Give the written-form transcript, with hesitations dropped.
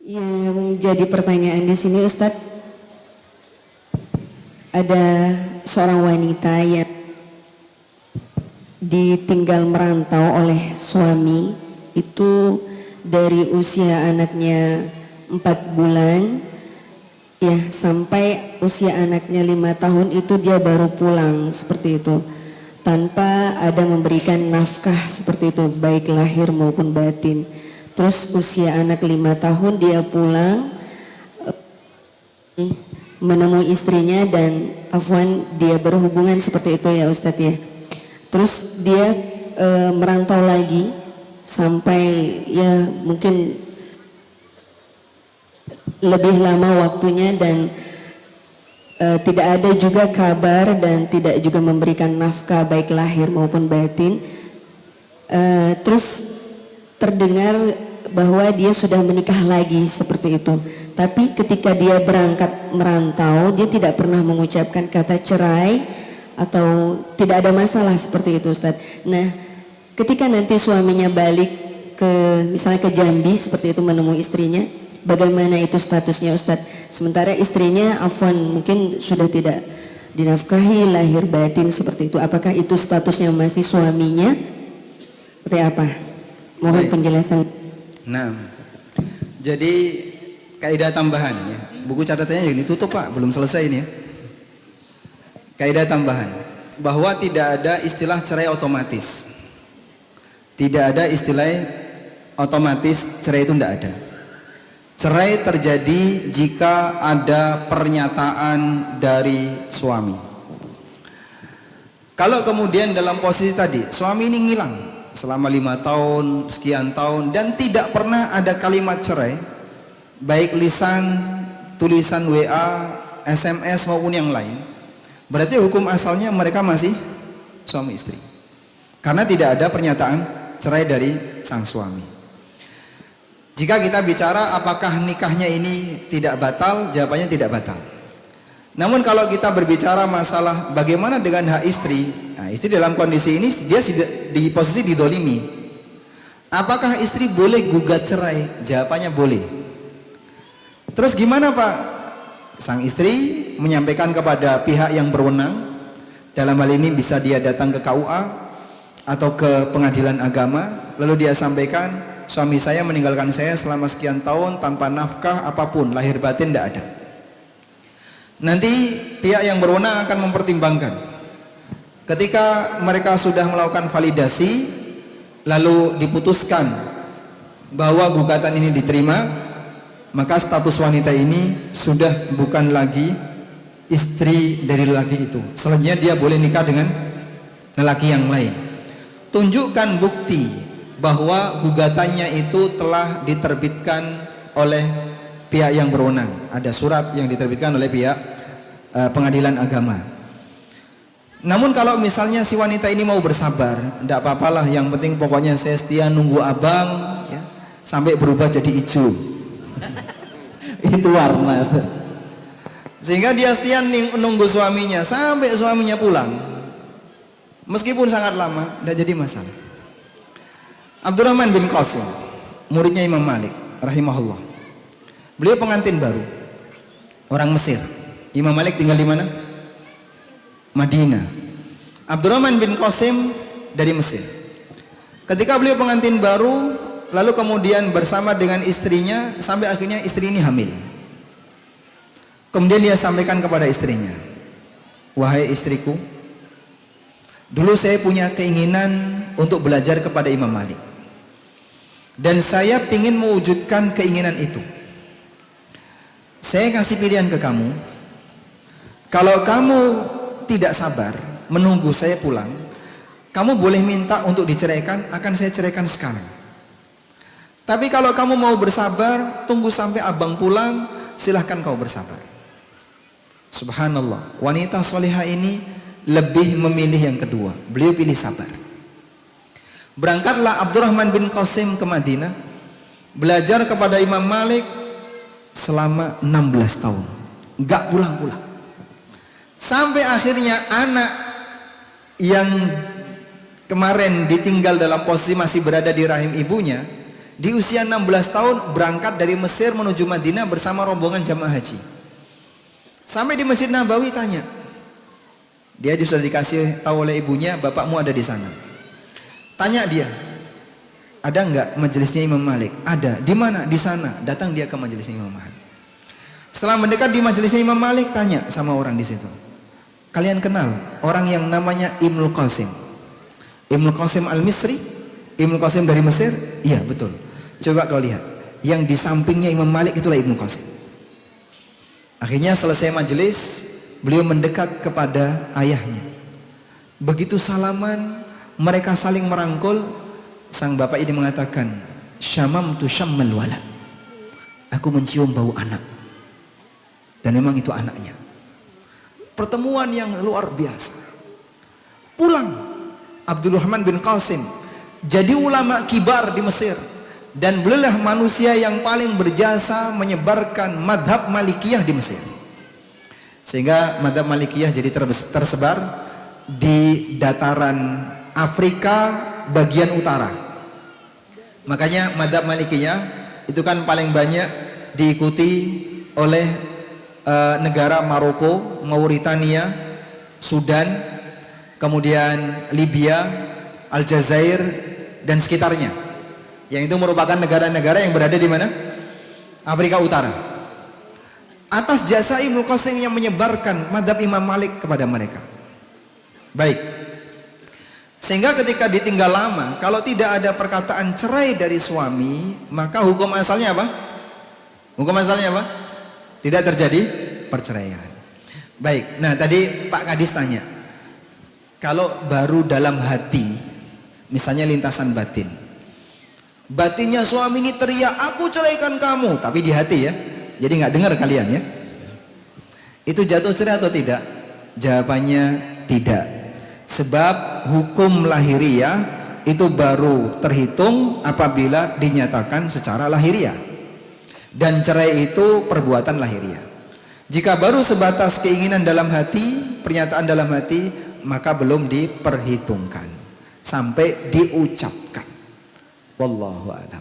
Yang jadi pertanyaan di sini Ustadz, ada seorang wanita yang ditinggal merantau oleh suami itu dari usia anaknya 4 bulan ya sampai usia anaknya 5 tahun itu dia baru pulang seperti itu, tanpa ada memberikan nafkah seperti itu baik lahir maupun batin. Terus usia anak 5 tahun dia pulang menemui istrinya dan afwan dia berhubungan seperti itu ya Ustadz ya. Terus dia merantau lagi sampai ya mungkin lebih lama waktunya dan tidak ada juga kabar dan tidak juga memberikan nafkah baik lahir maupun batin. Terus terdengar bahwa dia sudah menikah lagi seperti itu. Tapi ketika dia berangkat merantau, dia tidak pernah mengucapkan kata cerai atau tidak ada masalah seperti itu Ustadz. Nah, ketika nanti suaminya balik ke misalnya ke Jambi seperti itu menemui istrinya, bagaimana itu statusnya Ustadz? Sementara istrinya afwan mungkin sudah tidak dinafkahi lahir batin seperti itu. Apakah itu statusnya masih suaminya? Seperti apa? Mohon penjelasan. Nah, jadi kaidah tambahan ya. Buku catatannya yang ditutup Pak, belum selesai ini ya. Kaidah tambahan bahwa tidak ada istilah cerai otomatis. Tidak ada istilah otomatis cerai itu tidak ada. Cerai terjadi jika ada pernyataan dari suami. Kalau kemudian dalam posisi tadi suami ini ngilang selama 5 tahun, sekian tahun dan tidak pernah ada kalimat cerai, baik lisan, tulisan WA, SMS maupun yang lain, berarti hukum asalnya mereka masih suami istri karena tidak ada pernyataan cerai dari sang suami. Jika kita bicara apakah nikahnya ini tidak batal, jawabannya tidak batal. Namun kalau kita berbicara masalah bagaimana dengan hak istri, nah istri dalam kondisi ini dia di posisi didolimi. Apakah istri boleh gugat cerai? Jawabannya boleh. Terus gimana Pak? Sang istri menyampaikan kepada pihak yang berwenang, dalam hal ini bisa dia datang ke KUA atau ke pengadilan agama, lalu dia sampaikan, suami saya meninggalkan saya selama sekian tahun tanpa nafkah apapun, lahir batin tidak ada. Nanti pihak yang berwenang akan mempertimbangkan. Ketika mereka sudah melakukan validasi, lalu diputuskan bahwa gugatan ini diterima, maka status wanita ini sudah bukan lagi istri dari lelaki itu. Selanjutnya dia boleh nikah dengan lelaki yang lain. Tunjukkan bukti bahwa gugatannya itu telah diterbitkan oleh pihak yang berwenang. Ada surat yang diterbitkan oleh pihak pengadilan agama. Namun kalau misalnya si wanita ini mau bersabar, tidak apa-apalah, yang penting pokoknya saya setia nunggu abang ya, sampai berubah jadi hijau. Itu warna. Sehingga dia setia nunggu suaminya sampai suaminya pulang. Meskipun sangat lama, tidak jadi masalah. Abdurrahman bin Qasim, muridnya Imam Malik rahimahullah. Beliau pengantin baru, orang Mesir. Imam Malik tinggal di mana? Madinah. Abdurrahman bin Qasim dari Mesir. Ketika beliau pengantin baru, lalu kemudian bersama dengan istrinya sampai akhirnya istri ini hamil. Kemudian dia sampaikan kepada istrinya, wahai istriku, dulu saya punya keinginan untuk belajar kepada Imam Malik dan saya ingin mewujudkan keinginan itu. Saya kasih pilihan ke kamu, kalau kamu tidak sabar menunggu saya pulang, kamu boleh minta untuk diceraikan, akan saya ceraikan sekarang. Tapi kalau kamu mau bersabar, tunggu sampai abang pulang, silahkan kau bersabar. Subhanallah, wanita solehah ini lebih memilih yang kedua. Beliau pilih sabar. Berangkatlah Abdurrahman bin Qasim ke Madinah, belajar kepada Imam Malik selama 16 tahun, gak pulang-pulang. Sampai akhirnya anak yang kemarin ditinggal dalam posisi masih berada di rahim ibunya, Di usia 16 tahun berangkat dari Mesir menuju Madinah bersama rombongan jamaah haji. Sampai di Masjid Nabawi tanya. Dia sudah dikasih tahu oleh ibunya, bapakmu ada di sana. Tanya dia, ada enggak majelisnya Imam Malik? Ada. Di mana? Di sana. Datang dia ke majelisnya Imam Malik. Setelah mendekat di majelisnya Imam Malik, tanya sama orang di situ. Kalian kenal orang yang namanya Ibnul Qasim? Ibnul Qasim Al-Misri? Ibnul Qasim dari Mesir? Iya, betul. Coba kau lihat, yang di sampingnya Imam Malik itulah Ibnul Qasim. Akhirnya selesai majelis, beliau mendekat kepada ayahnya. Begitu salaman, mereka saling merangkul. Sang bapak ini mengatakan, syamamtu syammal walad. Aku mencium bau anak. Dan memang itu anaknya. Pertemuan yang luar biasa. Pulang Abdurrahman bin Qasim jadi ulama kibar di Mesir, dan beliaulah manusia yang paling berjasa menyebarkan madhab Malikiyah di Mesir, sehingga madhab Malikiyah jadi tersebar di dataran Afrika bagian utara. Makanya madhab Malikiyah itu kan paling banyak diikuti oleh negara Maroko, Mauritania, Sudan, kemudian Libya, Aljazair dan sekitarnya, yang itu merupakan negara-negara yang berada di mana? Afrika Utara. Atas jasa Ibnu Qasim yang menyebarkan madhab Imam Malik kepada mereka. Baik, sehingga ketika ditinggal lama, kalau tidak ada perkataan cerai dari suami, maka hukum asalnya apa? Hukum asalnya apa? Tidak terjadi perceraian. Baik, nah tadi Pak Kadis tanya, kalau baru dalam hati, misalnya lintasan batin, batinnya suami ini teriak, aku ceraikan kamu, tapi di hati ya, jadi nggak dengar kalian ya, itu jatuh cerai atau tidak? Jawabannya tidak, sebab hukum lahiriah itu baru terhitung apabila dinyatakan secara lahiriah, dan cerai itu perbuatan lahiriah. Jika baru sebatas keinginan dalam hati, pernyataan dalam hati, maka belum diperhitungkan sampai diucapkan. Wallahu a'lam.